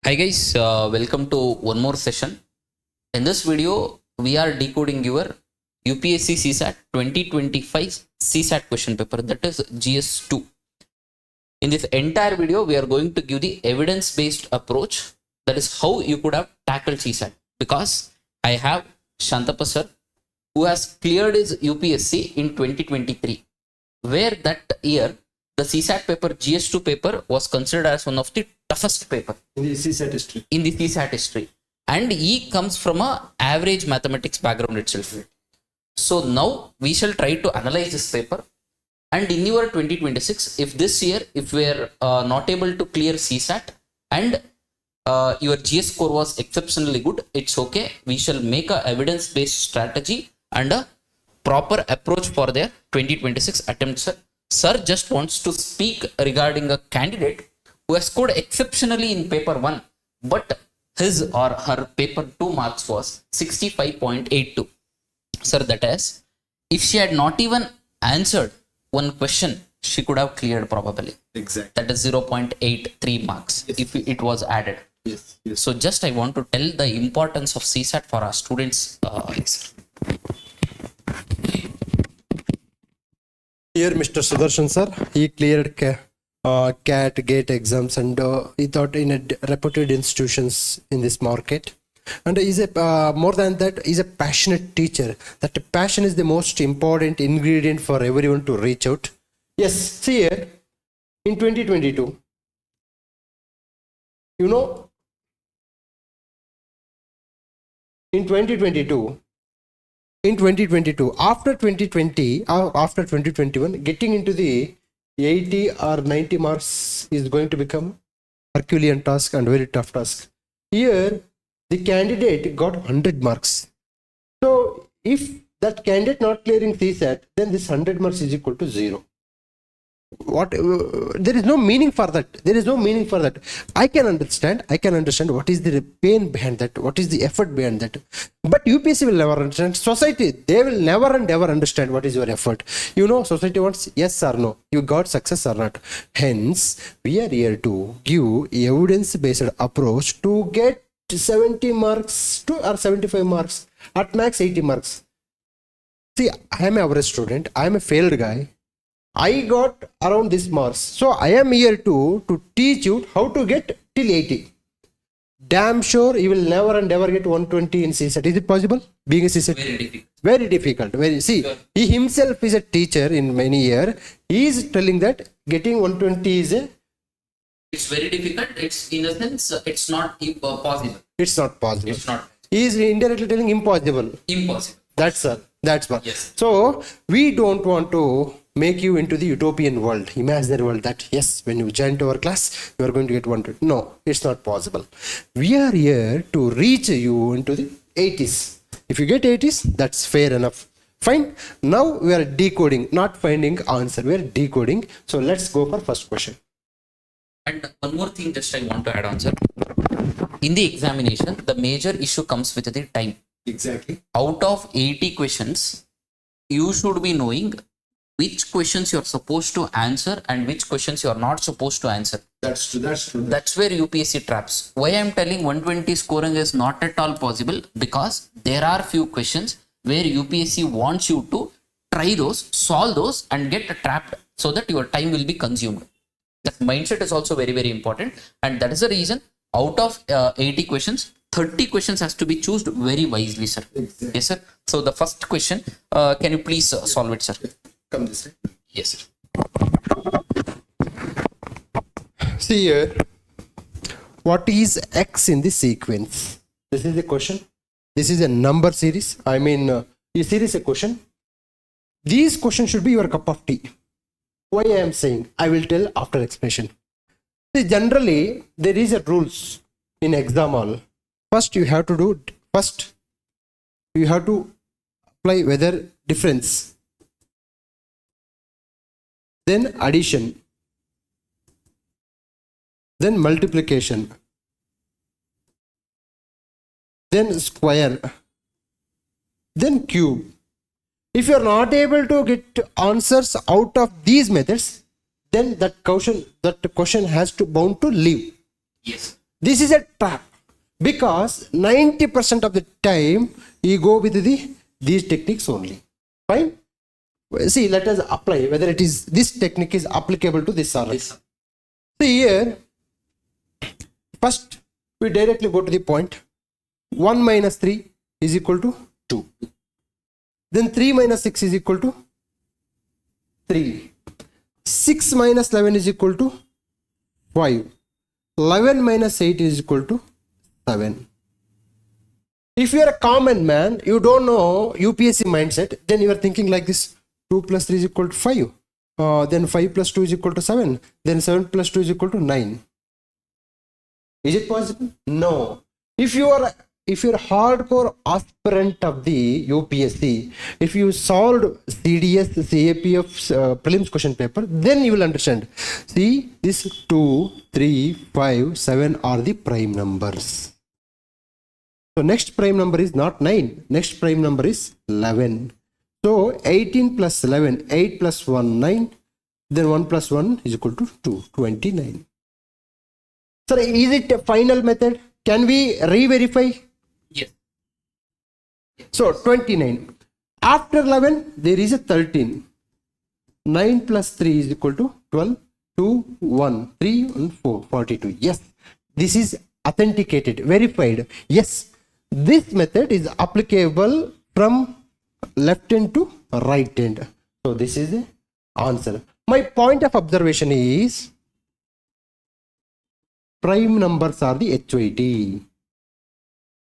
Hi guys, welcome to one more session. In this video, we are decoding your UPSC CSAT 2025 CSAT question paper, that is GS2. In this entire video, we are going to give the evidence-based approach, that is how you could have tackled CSAT. Because I have Shanthappa sir, who has cleared his UPSC in 2023, where that year the CSAT paper, GS2 paper, was considered as one of the toughest paper in the CSAT history. And he comes from a average mathematics background itself. So now we shall try to analyze this paper. And in your 2026, if this year, if we are not able to clear CSAT and your GS score was exceptionally good, it's okay. We shall make a evidence-based strategy and a proper approach for their 2026 attempts. Sir just wants to speak regarding a candidate who has scored exceptionally in paper 1, but his or her paper 2 marks was 65.82. Sir, that is, if she had not even answered one question, she could have cleared probably. Exactly. That is 0.83 marks if it was added. Yes. So just I want to tell the importance of CSAT for our students. Here, Mr. Sudharshan Sir, he cleared CAT, GATE exams, and he taught in reputed institutions in this market. And he's a more than that, he's a passionate teacher. That passion is the most important ingredient for everyone to reach out. Yes, see here, in 2022, you know, in 2022, after 2020, after 2021, getting into the 80 or 90 marks is going to become Herculean task and very tough task. Here, the candidate got 100 marks. So, if that candidate not clearing CSAT, then this 100 marks is equal to 0. There is no meaning for that. I can understand what is the pain behind that, what is the effort behind that, but UPSC will never understand. Society, they will never and ever understand what is your effort. You know, society wants yes or no, you got success or not. Hence we are here to give evidence based approach to get 70 marks to or 75 marks, at max 80 marks. See, I am an average student, I am a failed guy, I got around this marks. So I am here to teach you how to get till 80. Damn sure you will never and ever get 120 in CSAT. Is it possible? Being a CSAT? Very difficult. See, he himself is a teacher in many years. He is telling that getting 120 is it's very difficult. It's in a sense, it's not possible. It's not possible. It's not. He is indirectly telling impossible. That's one. Yes. So we don't want to make you into the utopian world, imaginary world, that yes, when you join to our class, you are going to get 120. No, it's not possible. We are here to reach you into the 80s. If you get 80s, that's fair enough. Fine. Now we are decoding, not finding answer. We are decoding. So let's go for first question. And one more thing just I want to add on, sir. In the examination, the major issue comes with the time. Exactly. Out of 80 questions, you should be knowing which questions you are supposed to answer and which questions you are not supposed to answer. That's true. That's where UPSC traps. Why I am telling 120 scoring is not at all possible, because there are few questions where UPSC wants you to try those, solve those, and get trapped so that your time will be consumed. That mindset is also very, very important, and that is the reason out of 80 questions, 30 questions has to be chosen very wisely, sir. Exactly. Yes, sir. So the first question, can you please solve it, sir? Come this way. Yes, sir. See here, what is X in the sequence? This is the question. This is a number series. I mean, this series a question. These questions should be your cup of tea. Why I am saying? I will tell after explanation. See, generally, there is a rules in exam hall. First, you have to apply whether difference. Then addition, then multiplication, then square, then cube. If you are not able to get answers out of these methods, then that question has to bound to leave. Yes. This is a trap because 90% of the time you go with these techniques only. Fine. See, let us apply whether it is this technique is applicable to this or not. See here, first we directly go to the point. 1 minus 3 is equal to 2. Then 3 minus 6 is equal to 3. 6 minus 11 is equal to 5. 11 minus 8 is equal to 7. If you are a common man, you don't know UPSC mindset, then you are thinking like this: 2 plus 3 is equal to 5. Then 5 plus 2 is equal to 7. Then 7 plus 2 is equal to 9. Is it possible? No. If you're hardcore aspirant of the UPSC, if you solved CDS, CAPF prelims question paper, then you will understand. See, this 2, 3, 5, 7 are the prime numbers. So next prime number is not 9. Next prime number is 11. So 18 plus 11, 8 plus 1, 9. Then 1 plus 1 is equal to 2, 29. Sir, is it a final method? Can we re-verify? Yes. So 29. After 11, there is a 13. 9 plus 3 is equal to 12. 2, 1, 3, 1, 4, 42. Yes, this is authenticated, verified. Yes, this method is applicable from left hand to right hand. So this is the answer. My point of observation is prime numbers are the HYT.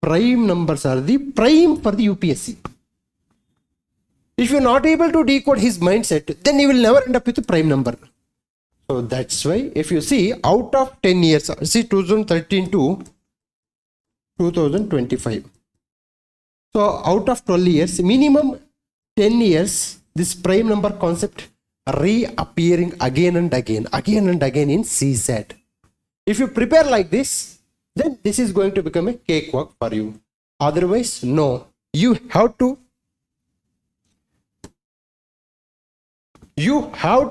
Prime numbers are the prime for the UPSC. If you're not able to decode his mindset, then you will never end up with a prime number. So that's why if you see out of 10 years, see 2013 to 2025. So out of 12 years, minimum 10 years, this prime number concept reappearing again and again in CSAT. If you prepare like this, then this is going to become a cakewalk for you. Otherwise, no. You have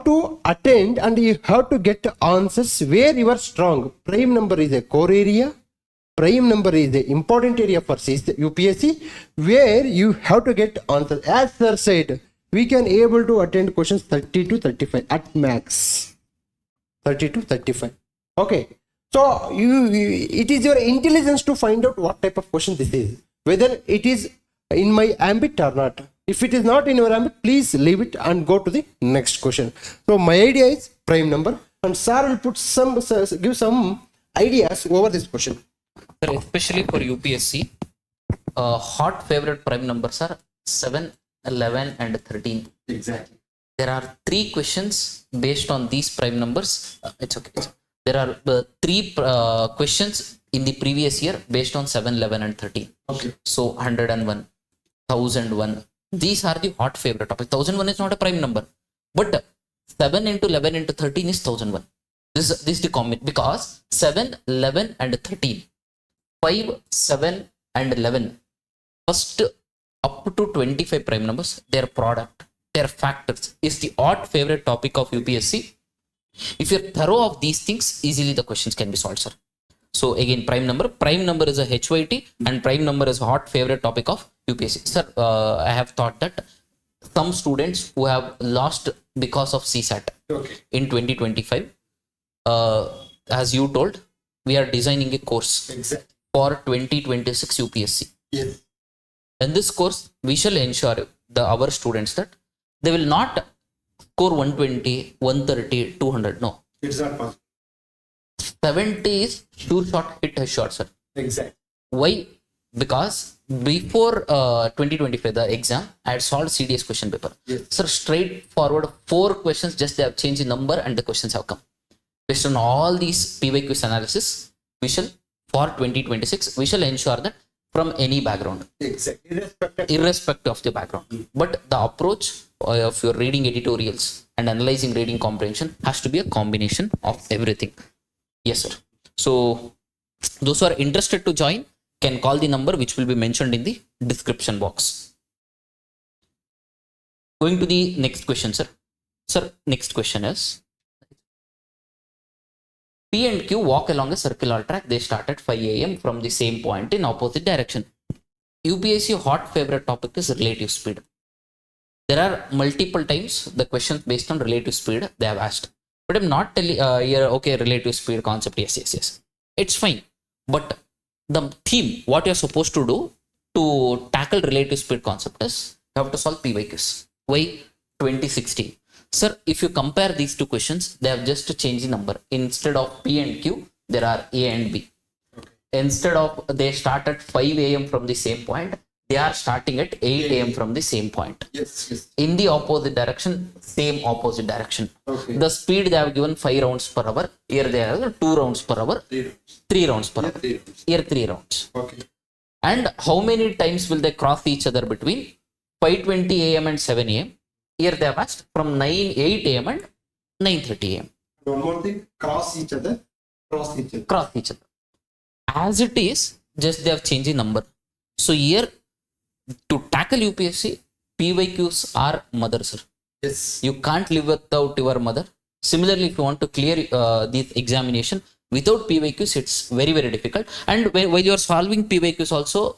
to attend and you have to get answers where you are strong. Prime number is a core area. Prime number is the important area for UPSC where you have to get answers. As sir said, we can able to attend questions 30 to 35 at max. 30 to 35. Okay. So it is your intelligence to find out what type of question this is. Whether it is in my ambit or not. If it is not in your ambit, please leave it and go to the next question. So my idea is prime number, and sir will put give some ideas over this question. Sir, especially for UPSC, hot favorite prime numbers are 7, 11 and 13. Exactly. There are 3 questions based on these prime numbers. It's okay. There are 3 questions in the previous year based on 7, 11 and 13. Okay. So 101, 1001. These are the hot favorite topics. 1001 is not a prime number, but 7 into 11 into 13 is 1001. This is the comment, because 7, 11 and 13. 5, 7 and 11. First up to 25 prime numbers, their product, their factors is the odd favorite topic of UPSC. If you're thorough of these things, easily the questions can be solved, sir. So again, prime number is a HYT, and prime number is a hot favorite topic of UPSC. Sir, I have thought that some students who have lost because of CSAT in 2025, as you told, we are designing a course for 2026 UPSC. Yes. In this course, we shall ensure our students that they will not score 120, 130, 200. No. It's not possible. 70 is sure shot, hit a shot, sir. Exactly. Why? Because before 2025, the exam, I had solved CDS question paper. Yes. Sir, straightforward 4 questions, just they have changed the number and the questions have come. Based on all these PYQs analysis, we shall, for 2026, we shall ensure that from any background. Exactly. Irrespective of the background. But the approach of your reading editorials and analyzing reading comprehension has to be a combination of everything. Yes, sir. So those who are interested to join can call the number which will be mentioned in the description box. Going to the next question, sir. Sir, next question is, P and Q walk along a circular track. They start at 5 a.m. from the same point in opposite direction. UPSC hot favorite topic is relative speed. There are multiple times the questions based on relative speed they have asked. But I'm not telling here, okay, relative speed concept, yes. It's fine. But the theme, what you're supposed to do to tackle relative speed concept is you have to solve PYQs. Why? 2016. Sir, if you compare these two questions, they have just changed the number. Instead of P and Q, there are A and B. Okay. Instead of they start at 5 a.m. from the same point, they are starting at 8 a.m. from the same point. Yes. In the opposite direction, same opposite direction. Okay. The speed they have given 5 rounds per hour. Here they have 2 rounds per hour. 3 rounds per hour. Here 3 rounds. Okay. And how many times will they cross each other between 5:20 a.m. and 7 a.m.? Here they have asked from 8 a.m. and 9:30 a.m. One more thing, cross each other. Cross each other. As it is, just they have changed the number. So here, to tackle UPSC, PYQs are mother, sir. Yes. You can't live without your mother. Similarly, if you want to clear this examination, without PYQs, it's very, very difficult. And while you are solving PYQs also,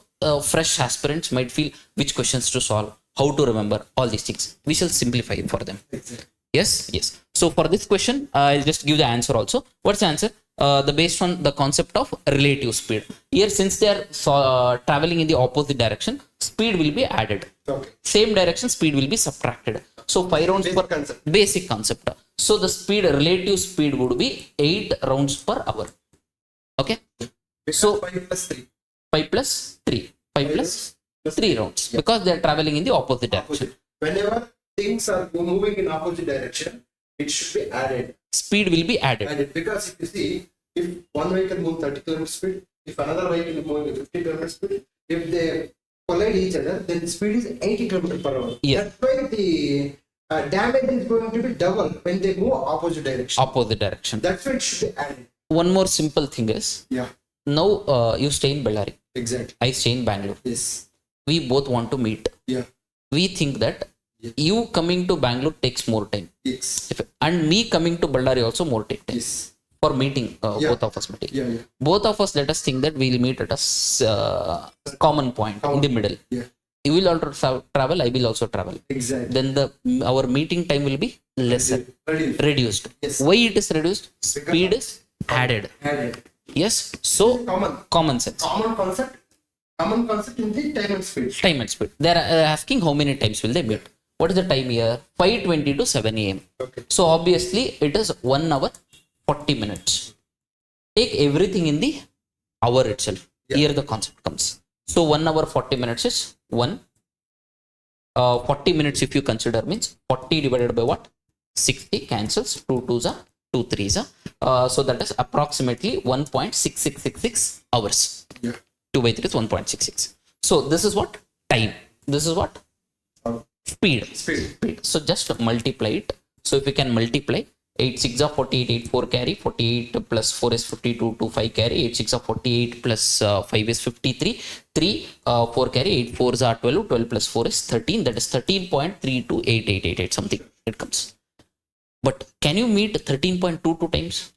fresh aspirants might feel which questions to solve, how to remember, all these things. We shall simplify it for them. Exactly. Yes. So for this question, I'll just give the answer also. What's the answer? Based on the concept of relative speed. Here, since they are traveling in the opposite direction, speed will be added. Okay. Same direction, speed will be subtracted. So 5 rounds per concept. Basic concept. So the speed, relative speed would be 8 rounds per hour. Okay. So 5 plus 3. 5 plus 3. 5 plus 3 rounds. Yeah. Because they are traveling in the opposite direction. Whenever things are moving in opposite direction, it should be added. Speed will be added. Because if you see, if one vehicle moves 30 km speed, if another vehicle is moving 50 km speed, if they collide each other, then the speed is 80 km per hour. Yeah. That's why the damage is going to be double when they move opposite direction. Opposite direction. That's why it should be added. One more simple thing is, now you stay in Bellary. Exactly. I stay in Bangalore. Yes. We both want to meet. Yeah. We think that you coming to Bangalore takes more time. Yes. And me coming to Bellary also more take time. Yes. For meeting, both of us meeting. Yeah. Both of us, let us think that we'll meet at a common point in the middle. Yeah. You will also travel, I will also travel. Exactly. Then our meeting time will be lesser. Reduced. Yes. Why it is reduced? Speed is added. Yes. So common sense. Common concept in the time and speed. Time and speed. They are asking how many times will they meet. What is the time here? 5:20 to 7 a.m. Okay. So obviously it is 1 hour 40 minutes. Take everything in the hour itself. Yeah. Here the concept comes. So 1 hour 40 minutes is 1. 40 minutes if you consider means 40 divided by what? 60 cancels. 2 2s are 2 3s are. So that is approximately 1.6666 hours. Yeah. 2 by 3 is 1.66. So this is what? Time. This is what? Speed. So just multiply it. So if we can multiply, 8 6 are 48, 8 4 carry, 48 plus 4 is 52, 2 5 carry, 8 6 are 48 plus 5 is 53, 3 4 carry, 8 4s are 12, 12 plus 4 is 13, that is 13.328888 something it comes. But can you meet 13.22 times?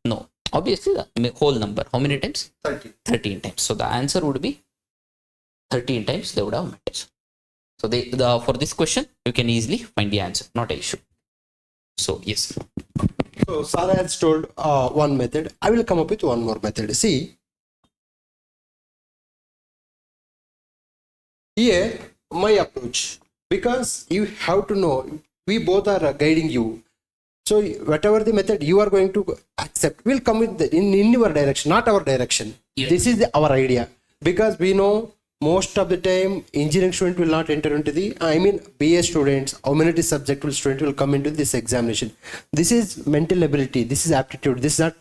No. Obviously the whole number. How many times? 13 times. So the answer would be 13 times they would have met it. So for this question, you can easily find the answer, not an issue. So yes. So Sara has told one method. I will come up with one more method. See, here my approach, because you have to know, we both are guiding you. So whatever the method you are going to accept, will come with in your direction, not our direction. Yeah. This is our idea, because we know most of the time engineering student will not enter into the, BA students, humanities subject student will come into this examination. This is mental ability, this is aptitude, this is not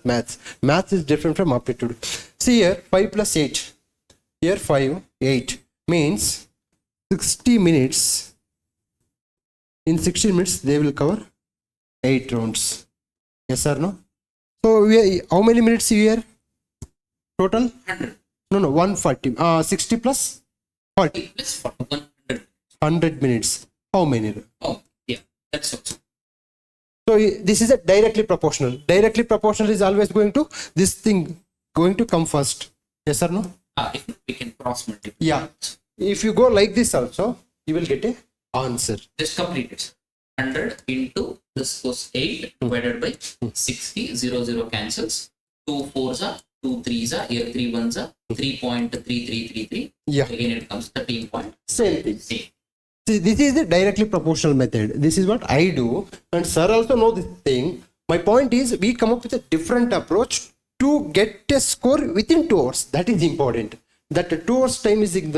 maths. Maths is different from aptitude. See here, 5 plus 8. Here 5, 8 means 60 minutes. In 60 minutes, they will cover 8 rounds. Yes or no? So how many minutes here? Total? 100. No, 140. 60 plus 40. Plus 40. 100. 100 minutes. How many? Oh, yeah. That's also. So this is a directly proportional. Directly proportional is always going to this thing going to come first. Yes or no? If we can cross multiply. Yeah. If you go like this also, you will get a answer. Just complete it. 100 into this was 8 divided by 60. 0 0 cancels. 2 4s are 2 3s are here 3 1s are 3.3333. Yeah. Again it comes 13 point. Same thing. Same. See, this is the directly proportional method. This is what I do, and sir also know this thing. My point is, we come up with a different approach to get a score within 2 hours. That is important. That 2 hours time is in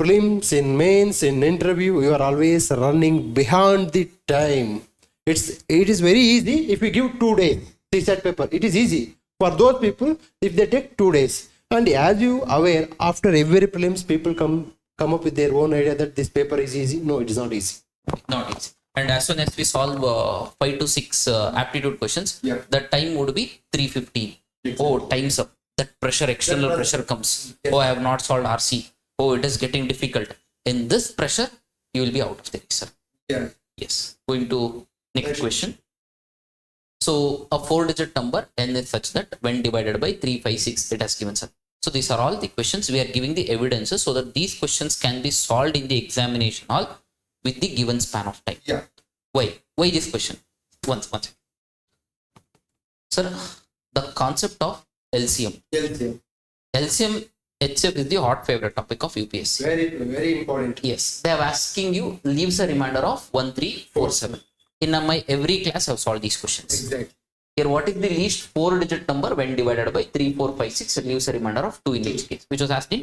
prelims, in mains, in interview. You are always running behind the time. It is very easy if we give 2 days CSAT paper. It is easy for those people if they take 2 days. And as you aware, after every prelims, people come up with their own idea that this paper is easy. No, it is not easy. Not easy. And as soon as we solve 5 to 6 aptitude questions, Yeah. the time would be 3:15. Exactly. Oh, time's up. That pressure, external pressure comes. Yes. Oh, I have not solved RC. Oh, it is getting difficult. In this pressure, you will be out of the race, sir. Yeah. Yes. Going to next question. So a 4-digit number n is such that when divided by 3, 5, 6, it has given, sir. So these are all the questions. We are giving the evidences so that these questions can be solved in the examination hall with the given span of time. Yeah. Why? Why this question? Once. Sir, the concept of LCM. LCM HF is the hot favorite topic of UPSC. Very, very important. Yes. They are asking you leaves a remainder of 1, 3, 4, 7. In my every class, I have solved these questions. Exactly. Here, what is the least 4-digit number when divided by 3, 4, 5, 6? It leaves a remainder of 2 in each case, which was asked in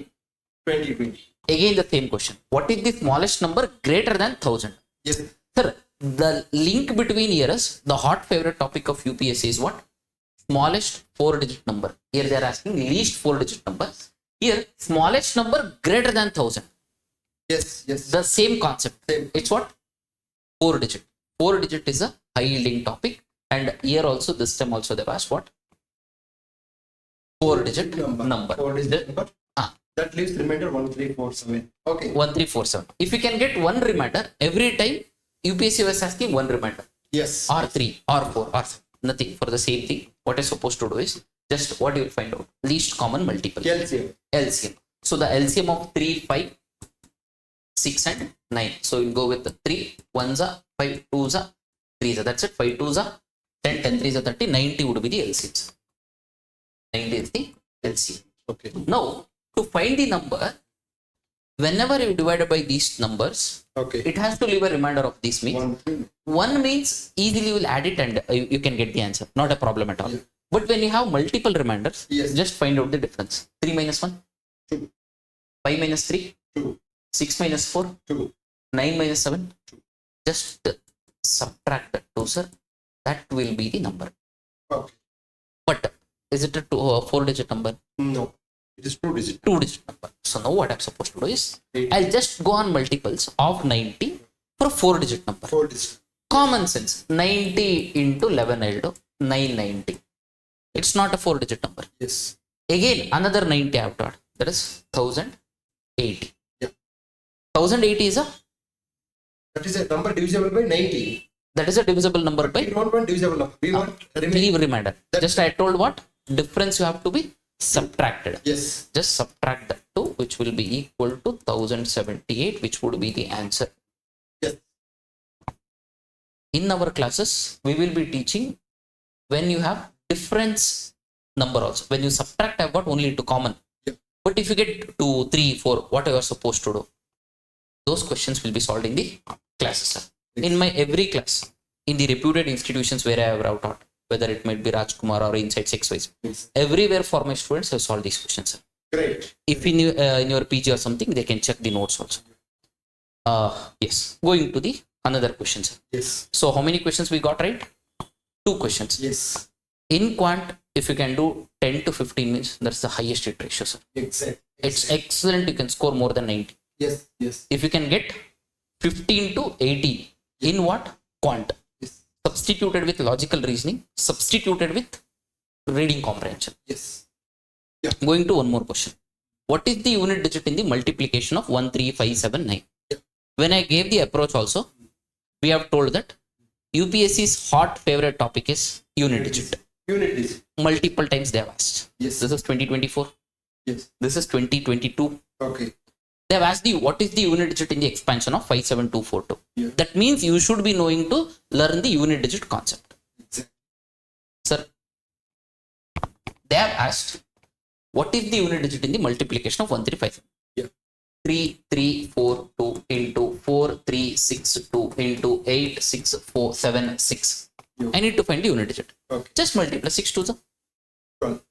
2020. again the same question. What is the smallest number greater than 1000? Yes. Sir, the link between here is the hot favorite topic of UPSC is what? Smallest 4-digit number. Here they are asking least 4-digit number. Here, smallest number greater than 1000. Yes. The same concept. Same. It's what? 4-digit. 4-digit is a high link topic. And here also, this time also they've asked what? 4-digit number. 4-digit number. Ah. That leaves remainder 1347. Okay. 1347. If you can get one remainder, every time UPSC was asking one remainder. Yes. Or 3, or 4, or nothing. For the same thing, what you're supposed to do is just what you will find out. Least common multiple. LCM. So the LCM of 3, 5, 6 and 9. So we'll go with the 3 1s are 5 2s are 3s are. That's it. 5 2s are 10, 10 3s are 30, 90 would be the LCMs. 90 is the LCM. Okay. Now, to find the number, whenever you divide by these numbers, Okay. it has to leave a remainder of these means. One means easily you will add it and you can get the answer. Not a problem at all. Yeah. But when you have multiple reminders, Yes. just find out the difference. 3 minus 1, 2. 5 minus 3, 2. 6 minus 4, 2. 9 minus 7. 2. Just subtract 2, sir. That will be the number. Okay. But is it a 4-digit number? No. It is 2-digit. 2-digit number. So now what I'm supposed to do is, 8. I'll just go on multiples of 90 for a 4-digit number. 4-digit. Common sense. 90 into 11 I'll do 990. It's not a 4-digit number. Yes. Again, another 90 I have to add. That is 1080. Yeah. 1080 is a, That is a number divisible by 90. that is a divisible number by, We don't want divisible number. We want leave remainder. Just I told what? Difference you have to be subtracted. Yes. Just subtract that 2, which will be equal to 1078, which would be the answer. Yes. In our classes, we will be teaching when you have difference number also. When you subtract, I've got only 2 common. Yeah. But if you get 2, 3, 4, what you are supposed to do? Those questions will be solved in the classes. Sir. In my every class, in the reputed institutions where I have taught, whether it might be Rajkumar or Insights XYZ, Yes. everywhere for my students, I solve these questions. Sir. Great. If in your PG or something, they can check the notes also. Yes. Going to the another question, sir. Yes. So how many questions we got right? 2 questions. Yes. In quant, if you can do 10 to 15 means that's the highest hit ratio, sir. Exactly. It's excellent. You can score more than 90. Yes. Yes. If you can get 15 to 80 in what? Quant. Yes. Substituted with logical reasoning, substituted with reading comprehension. Yes. Going to one more question. What is the unit digit in the multiplication of 1, 3, 5, 7, 9? Yeah. When I gave the approach also, we have told that UPSC's hot favorite topic is unit digit. Unit digit. Multiple times they have asked. Yes. This is 2024. Yes. This is 2022. Okay. They have asked you what is the unit digit in the expansion of 57242. Yeah. That means you should be knowing to learn the unit digit concept. Exactly. Sir, they have asked what is the unit digit in the multiplication of 1357? Yeah. 3, 3, 4, 2 into 4, 3, 6, 2 into 8, 6, 4, 7, 6. Yeah. I need to find the unit digit. Okay. Just multiply 6 to the 12.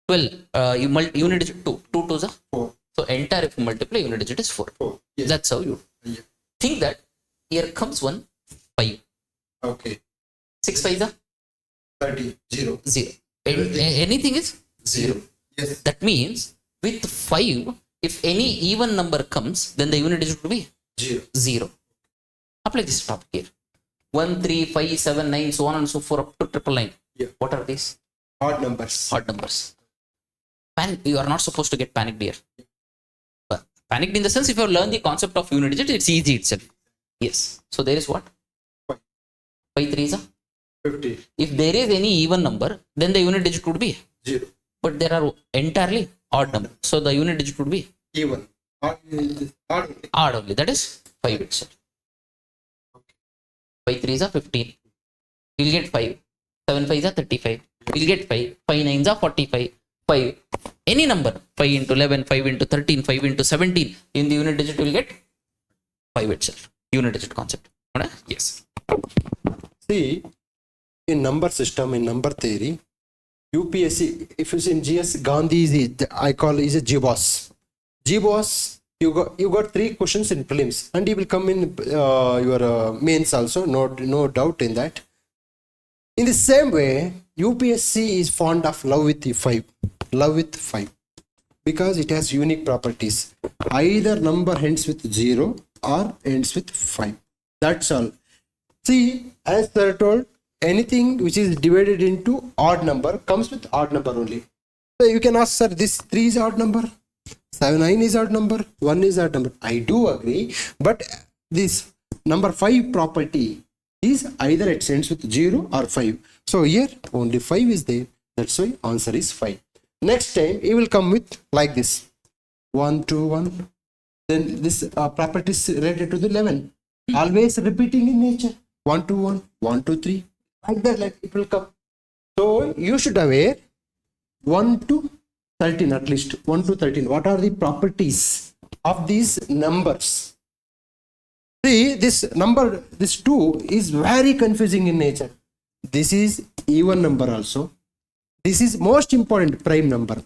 12. Unit digit 2. 2 to the 4. So entire if you multiply, unit digit is 4. 4. Yes. That's how you Yeah. think that here comes 1, 5. Okay. 6 5 the 30. 0. 0. Anything is 0. Yes. That means with 5, if any even number comes, then the unit digit will be 0. 0. Apply this topic here. 1, 3, 5, 7, 9, so on and so forth up to 999. Yeah. What are these? Odd numbers. Odd numbers. You are not supposed to get panicked here. But panicked in the sense, if you have learned the concept of unit digit, it's easy itself. Yes. So there is what? 5. 5 3 is a 50. If there is any even number, then the unit digit would be 0. but there are entirely odd number. So the unit digit would be Even. Odd. Odd. odd only. That is 5 itself. 5 3 is a 15. You'll get 5. 7 5 is a 35. You'll get 5. 5 9 is a 45. 5. Any number. 5 into 11, 5 into 13, 5 into 17. In the unit digit, you will get 5 itself. Unit digit concept. Right? Yes. See, in number system, in number theory, UPSC, if you see in GS, Gandhi is I call is a GBOS. GBOS, you got 3 questions in prelims, and he will come in your mains also. No doubt in that. In the same way, UPSC is fond of love with 5, because it has unique properties. Either number ends with 0 or ends with 5. That's all. See, as Sir told, anything which is divided into odd number comes with odd number only. So you can ask, sir, this 3 is odd number, 9 is odd number, 1 is odd number. I do agree, but this number 5 property is either it ends with 0 or 5. So here only 5 is there. That's why answer is 5. Next time he will come with like this 1 2 1. Then this property is related to the 11. Always repeating in nature. 1 2 1, 1 2 3. Like that, like it will come. So you should aware 1 to 13 at least. 1 to 13. What are the properties of these numbers? See, this number, this 2 is very confusing in nature. This is even number also. This is most important, prime number.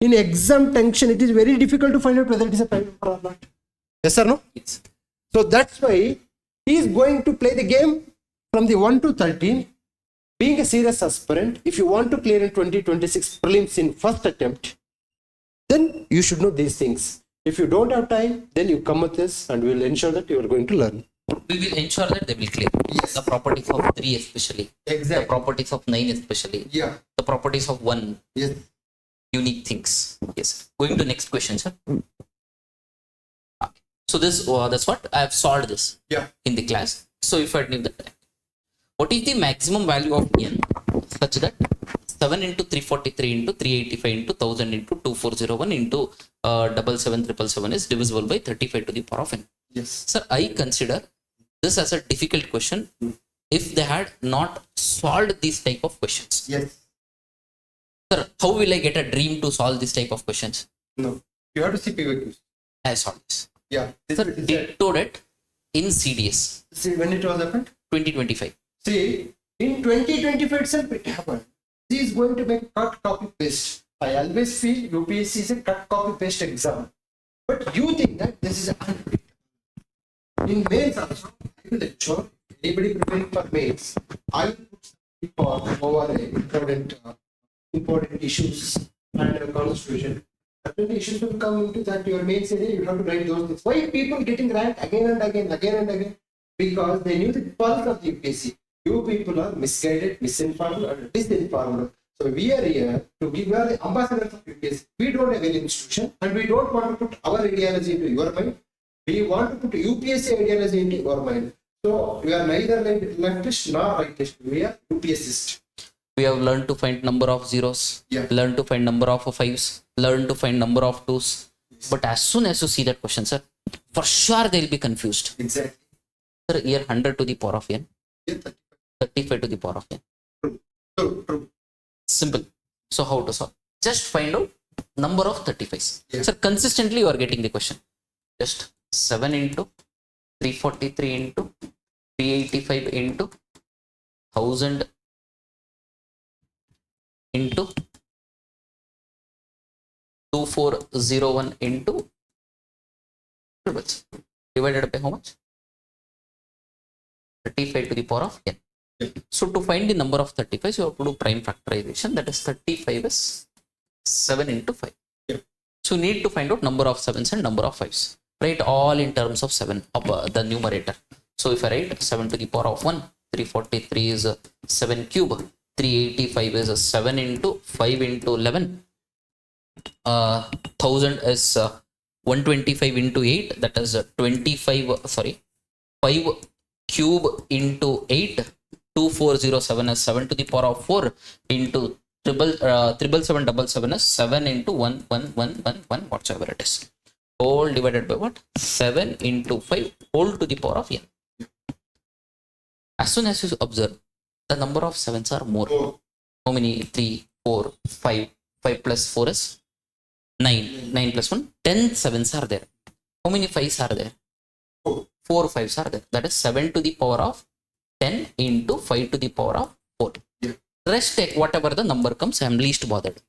In exam tension, it is very difficult to find out whether it is a prime number or not. Yes or no? Yes. So that's why he is going to play the game from the 1 to 13. Being a serious aspirant, if you want to clear in 2026 prelims in first attempt, then you should know these things. If you don't have time, then you come with this and we will ensure that you are going to learn. We will ensure that they will clear. Yes. The properties of 3 especially. Exactly. The properties of 9 especially. Yeah. The properties of 1. Yes. Unique things. Yes. Going to next question, sir. Okay. So this that's what I have solved this. Yeah. In the class. So if I need that, what is the maximum value of n such that 7 into 343 into 385 into 1000 into 2401 into 77777 is divisible by 35 to the power of n? Yes. Sir, I consider this as a difficult question if they had not solved this type of questions. Yes. Sir, how will I get a dream to solve this type of questions? No. You have to see PVQs. I solved this. Yeah. Sir, Decoded in CDS See when it was happened? 2025. See, in 2025 itself it happened. He is going to make cut, copy, paste. I always feel UPSC is a cut, copy, paste exam. But you think that this is unpredictable. In mains also, I will ensure anybody preparing for mains, I will put some over important issues and constitution. Certain issues will come into that your mains area, you have to write those things. Why people getting ranked again and again? Because they knew the pulse of the UPSC. You people are misguided, misinformed, or disinformed. So we are here to give you the ambassadors of UPSC. We don't have any institution, and we don't want to put our ideology into your mind. We want to put UPSC ideology into your mind. So we are neither leftist nor rightist. We are UPSist. We have learned to find number of zeros, Yeah. learn to find number of fives, learn to find number of twos. But as soon as you see that question, sir, for sure they'll be confused. Exactly. Sir, here 100 to the power of n, Yeah, 35 to the power of n. true. Simple. So how to solve? Just find out number of 35s. Yeah. Sir, consistently you are getting the question. Just 7 into 343 into 385 into 1000 into 2401 into triples divided by how much? 35 to the power of n. So to find the number of 35, you have to do prime factorization. That is 35 is 7 into 5. Yeah. So you need to find out number of 7s and number of 5s. Write all in terms of 7 the numerator. So if I write 7 to the power of 1, 343 is 7 cube, 385 is 7 into 5 into 11, 1000 is 125 into 8, that is 5 cube into 8, 2407 is 7 to the power of 4 into 777 is 7 into 1 whatsoever it is. Whole divided by what? 7 into 5 whole to the power of n. As soon as you observe, the number of 7s are more. How many? 3, 4, 5. 5 plus 4 is 9. 9 plus 1, 10 7s are there. How many 5s are there? 4 5s are there. That is 7 to the power of 10 into 5 to the power of 4. Yeah. Rest take whatever the number comes, I am least bothered.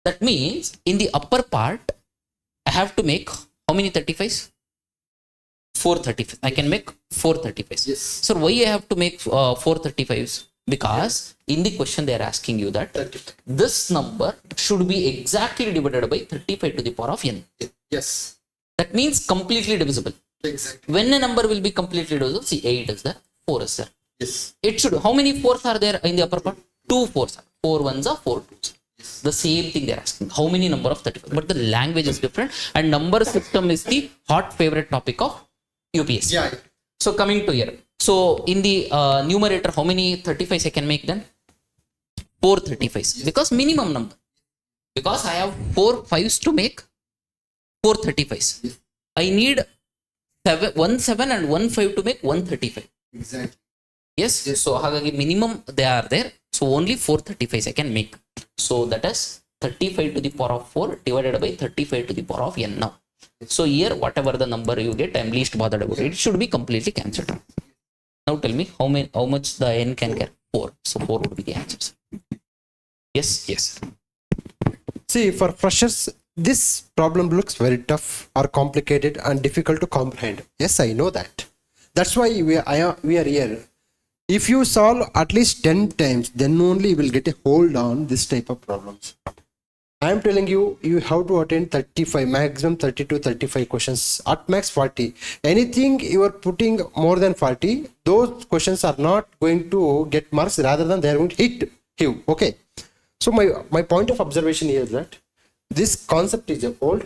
That means in the upper part, I have to make how many 35s? 435. I can make 435s. Yes. So why I have to make 435s? Because in the question they are asking you that 35. this number should be exactly divided by 35 to the power of n. Yes. That means completely divisible. Exactly. When a number will be completely divisible, see 8 is there, 4 is there. Yes. It should, how many 4s are there in the upper part? 2 4s are. 4 1s are 4 2s. Yes. The same thing they are asking. How many number of 35? But the language is different and number system is the hot favorite topic of UPSC. Yeah. So coming to here. So in the numerator, how many 35s I can make then? 4 35s. Because minimum number. Because I have 4 5s to make 4 35s. Yes. I need 1 7 and 1 5 to make 135. Exactly. Yes. So hagagi minimum they are there. So only 4 35s I can make. So that is 35 to the power of 4 divided by 35 to the power of n now. So here whatever the number you get, I am least bothered about it. It should be completely cancelled. Now tell me how much the n can get? 4. So 4 would be the answer. Yes, yes. See, for freshers, this problem looks very tough or complicated and difficult to comprehend. Yes, I know that. That's why we are here. If you solve at least 10 times, then only you will get a hold on this type of problems. I am telling you, you have to attend 35, maximum 30 to 35 questions, at max 40. Anything you are putting more than 40, those questions are not going to get marks, rather than they are going to hit you. Okay. So my point of observation here is that this concept is old,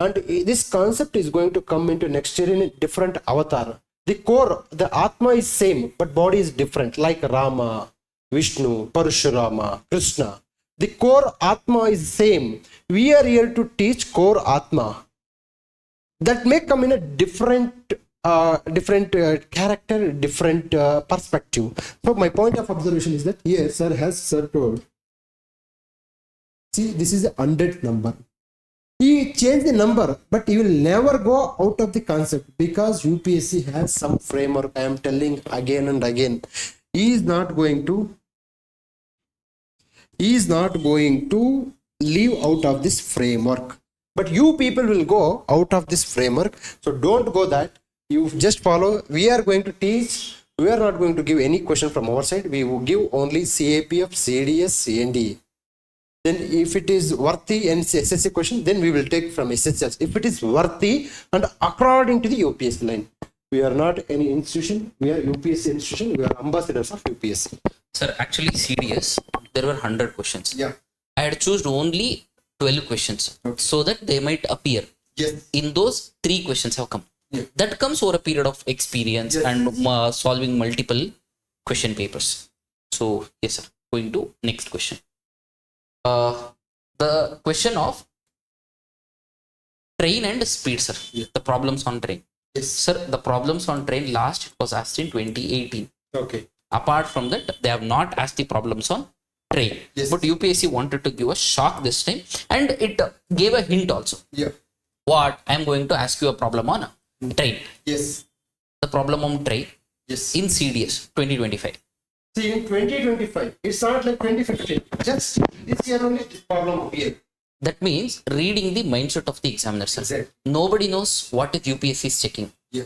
and this concept is going to come into next year in a different avatar. The core, the Atma is same, but body is different, like Rama, Vishnu, Parashurama, Krishna. The core Atma is same. We are here to teach core Atma. That may come in a different character, different perspective. So my point of observation is that here, sir told. See, this is a 100th number. He changed the number, but he will never go out of the concept, because UPSC has some framework. I am telling again and again. He is not going to leave out of this framework. But you people will go out of this framework. So don't go that. You just follow. We are going to teach. We are not going to give any question from our side. We will give only CAPF, CDS, CNDA. Then if it is worthy and SSC question, then we will take from SSC. If it is worthy and according to the UPSC line. We are not any institution. We are UPSC institution. We are ambassadors of UPSC. Sir, actually CDS, there were 100 questions. Yeah. I had chosen only 12 questions, Okay. so that they might appear. Yes. In those, 3 questions have come. That comes over a period of experience and solving multiple question papers. So yes sir, going to next question. The question of train and speed, sir. The problems on train. Yes. Sir, the problems on train last was asked in 2018. Okay. Apart from that, they have not asked the problems on train. Yes. But UPSC wanted to give a shock this time, and it gave a hint also. Yeah. What? I am going to ask you a problem on train. Yes. The problem on train Yes. in CDS 2025. See, in 2025, it's not like 2015. Just this year only this problem appeared. That means reading the mindset of the examiner, sir. Exactly. Nobody knows what is UPSC is checking. Yeah.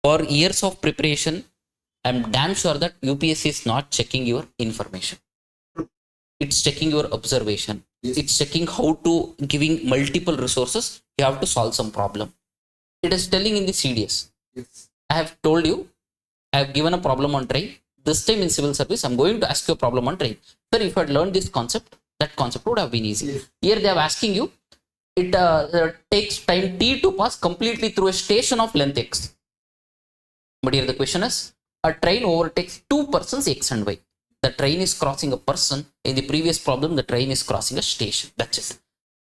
For years of preparation, I'm damn sure that UPSC is not checking your information. It's checking your observation. Yes. It's checking how to giving multiple resources. You have to solve some problem. It is telling in the CDS. Yes. I have told you, I have given a problem on train. This time in civil service, I'm going to ask you a problem on train. Sir, if I had learned this concept, that concept would have been easy. Yes. Here they are asking you, it takes time t to pass completely through a station of length x. But here the question is, a train overtakes two persons x and y. The train is crossing a person. In the previous problem, the train is crossing a station. That's it.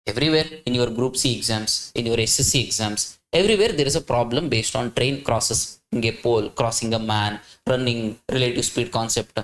Everywhere in your group C exams, in your SSC exams, everywhere there is a problem based on train crosses a pole, crossing a man, running relative speed concept,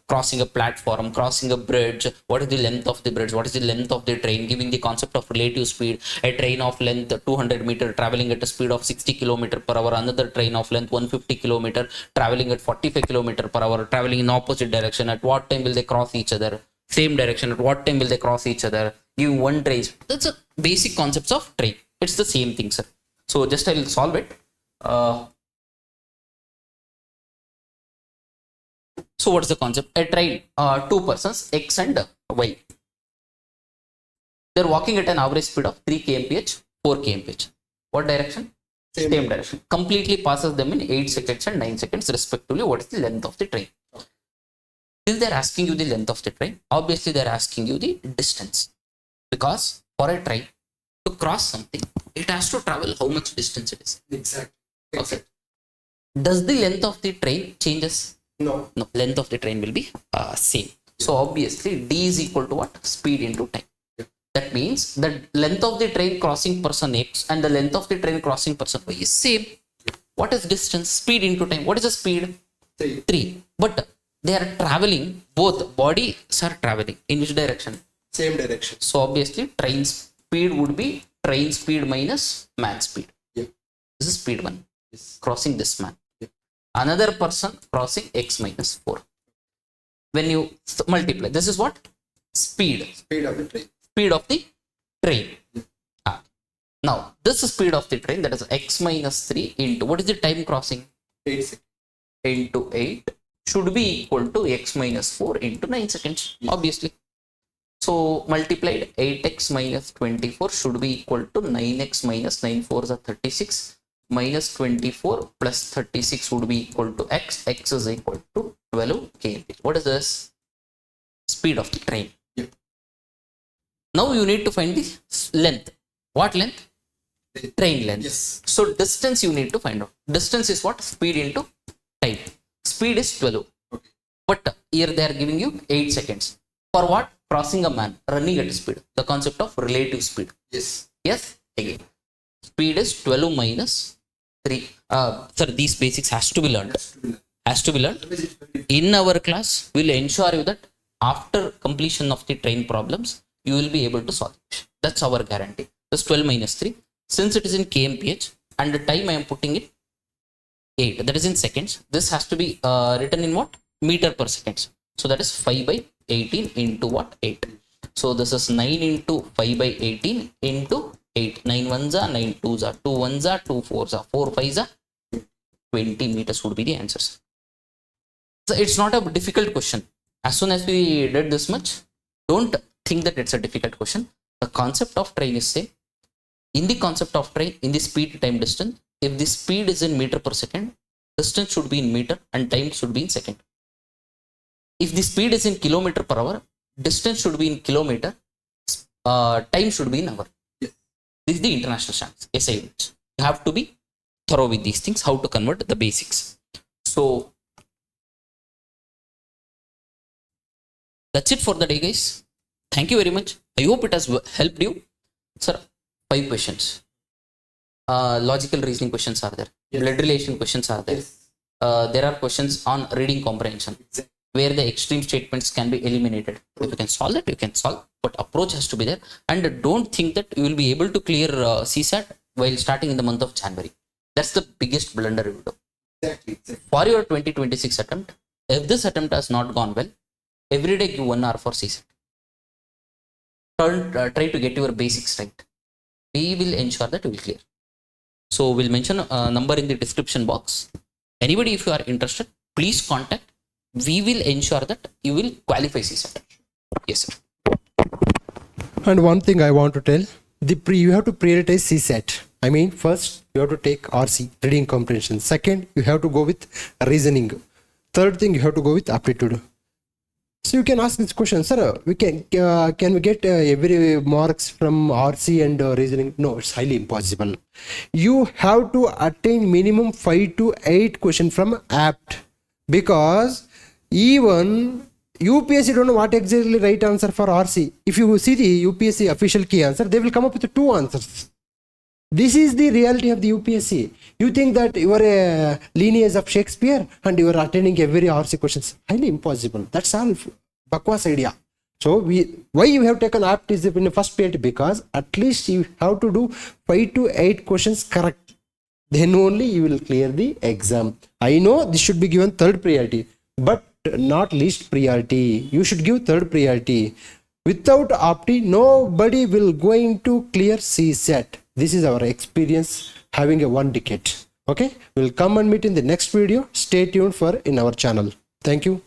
crossing a platform, crossing a bridge. What is the length of the bridge? What is the length of the train? Giving the concept of relative speed. A train of length 200 meter traveling at a speed of 60 km per hour. Another train of length 150 km traveling at 45 km per hour, traveling in opposite direction. At what time will they cross each other? Same direction. At what time will they cross each other? Give one train. That's a basic concepts of train. It's the same thing, sir. So just I will solve it. So what's the concept? A train, two persons, X and Y. They're walking at an average speed of 3 kmph, 4 kmph. What direction? Same direction. Completely passes them in 8 seconds and 9 seconds respectively. What is the length of the train? Still they're asking you the length of the train. Obviously they're asking you the distance. Because for a train to cross something, it has to travel how much distance it is. Exactly. Okay. Does the length of the train changes? No. No, length of the train will be same. So obviously D is equal to what? Speed into time. Yeah. That means the length of the train crossing person X and the length of the train crossing person Y is same. What is distance? Speed into time. What is the speed? 3. But they are traveling, both bodies are traveling. In which direction? Same direction. So obviously train speed would be train speed minus man speed. Yeah. This is speed 1. Yes. Crossing this man. Yeah. Another person crossing x minus 4. When you multiply, this is what? Speed. Speed of the train. Speed of the train. Yeah. Now, this is speed of the train, that is x minus 3 into, what is the time crossing? 8 seconds. Into 8 should be equal to x minus 4 into 9 seconds, Yes. obviously. So, multiplied 8x minus 24 should be equal to 9x minus 9 4s are 36. Minus 24 plus 36 would be equal to x. X is equal to 12 kmph. What is this? Speed of the train. Yeah. Now you need to find the length. What length? Train length. Yes. So distance you need to find out. Distance is what? Speed into time. Speed is 12. Okay. But here they are giving you 8 seconds. For what? Crossing a man, running at speed. The concept of relative speed. Yes. Yes? Again. Speed is 12 minus 3. Sir, these basics has to be learned. Has to be learned. In our class, we'll ensure you that after completion of the train problems, you will be able to solve it. That's our guarantee. That's 12 minus 3. Since it is in kmph and the time I am putting it 8, that is in seconds. This has to be written in what? Meter per seconds. So that is 5 by 18 into what? 8. So this is 9 into 5 by 18 into 8. 9 1s are 9 2s are 2 1s are 2 4s are 4 5s are 20 meters would be the answers. So it's not a difficult question. As soon as we did this much, don't think that it's a difficult question. The concept of train is same. In the concept of train, in the speed time distance, if the speed is in meter per second, distance should be in meter and time should be in second. If the speed is in kilometer per hour, distance should be in kilometer, time should be in hour. Yes. This is the international standards, SI units. You have to be thorough with these things, how to convert the basics. So that's it for the day, guys. Thank you very much. I hope it has helped you. Sir, 5 questions. Logical reasoning questions are there. Yes. Blood relation questions are there. Yes. There are questions on reading comprehension, Exactly. where the extreme statements can be eliminated. If you can solve it, you can solve. But approach has to be there. And don't think that you will be able to clear CSAT while starting in the month of January. That's the biggest blunder you will do. Exactly. For your 2026 attempt, if this attempt has not gone well, every day give 1 hour for CSAT. Try to get your basics right. We will ensure that you will clear. So we'll mention a number in the description box. Anybody, if you are interested, please contact. We will ensure that you will qualify CSAT. Yes, sir. And one thing I want to tell, you have to prioritize CSAT. I mean, first you have to take RC, reading comprehension. Second, you have to go with reasoning. Third thing, you have to go with aptitude. So you can ask this question, sir, we can we get every marks from RC and reasoning? No, it's highly impossible. You have to attain minimum 5 to 8 questions from apt, because even UPSC don't know what exactly right answer for RC. If you see the UPSC official key answer, they will come up with 2 answers. This is the reality of the UPSC. You think that you are a lineage of Shakespeare and you are attending every RC questions. Highly impossible. That's all bakwas idea. So why you have taken apt is in the first period, because at least you have to do 5 to 8 questions correct. Then only you will clear the exam. I know this should be given third priority, but not least priority. You should give third priority. Without apti, nobody will going to clear CSAT. This is our experience having a 1 decade. Okay, we'll come and meet in the next video. Stay tuned for in our channel. Thank you.